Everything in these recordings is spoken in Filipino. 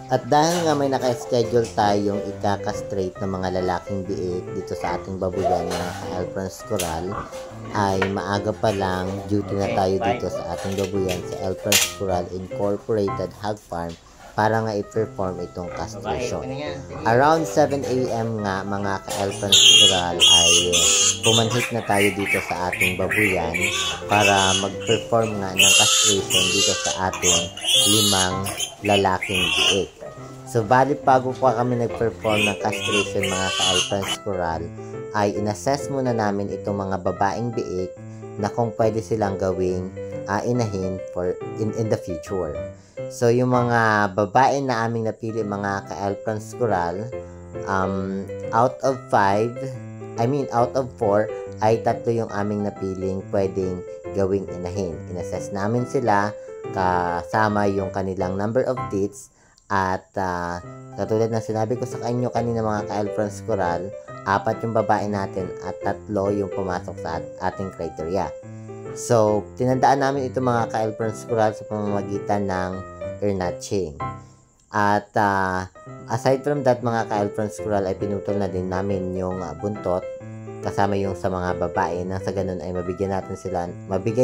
At dahil nga may naka-schedule tayong ikaka-straight ng mga lalaking biik dito sa ating babuyan ng Elfrance Coral, ay maaga pa lang duty na tayo dito sa ating babuyan sa Elfrance Coral Incorporated Hog Farm para nga i-perform itong castration. Around 7 AM nga mga ka-Elfrance Coral ay pumanhit na tayo dito sa ating babuyan para mag-perform nga ng castration dito sa ating 5 lalaking biik. So, bali bago pa kami nag-perform ng castration mga ka-Elfrance Coral, ay inassess muna namin itong mga babaeng biik na kung pwede silang gawing inahin in the future. So, yung mga babae na aming napili mga ka-Elfrance Coral, out of 4, ay 3 yung aming napiling pwedeng gawing inahin. Inassess namin sila kasama yung kanilang number of teats. At katulad ng sinabi ko sa kanyo kanina mga ka-Elfrance Coral, 4 yung babae natin at 3 yung pumasok sa ating criteria. So, tinandaan namin ito mga ka-Elfrance Coral sa pamamagitan ng ear notching. At aside from that mga ka-Elfrance Coral ay pinutol na din namin yung buntot kasama yung sa mga babae nang sa ganun ay mabigay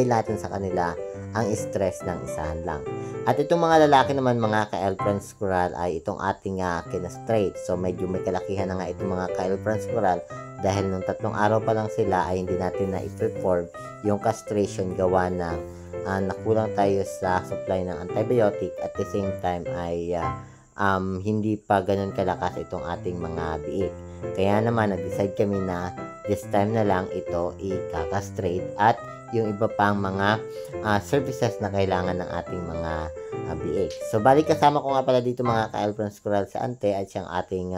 natin sa kanila ang stress ng isahan lang. At itong mga lalaki naman mga ka-Elfrance Coral ay itong ating kinastraight. So medyo may kalakihan na nga itong mga ka-Elfrance Coral dahil nung 3 araw pa lang sila ay hindi natin na i-perform yung castration gawa na nakulang tayo sa supply ng antibiotic at the same time ay hindi pa ganun kalakas itong ating mga biik. Kaya naman nag-decide kami na this time na lang ito i-castrate at yung iba pang mga services na kailangan ng ating mga biik. So, balik kasama ko nga pala dito mga ka-Elfrance Coral sa ante at siyang ating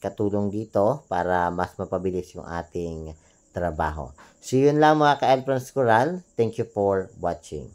katulong dito para mas mapabilis yung ating trabaho. So, yun lang mga ka-Elfrance Coral. Thank you for watching.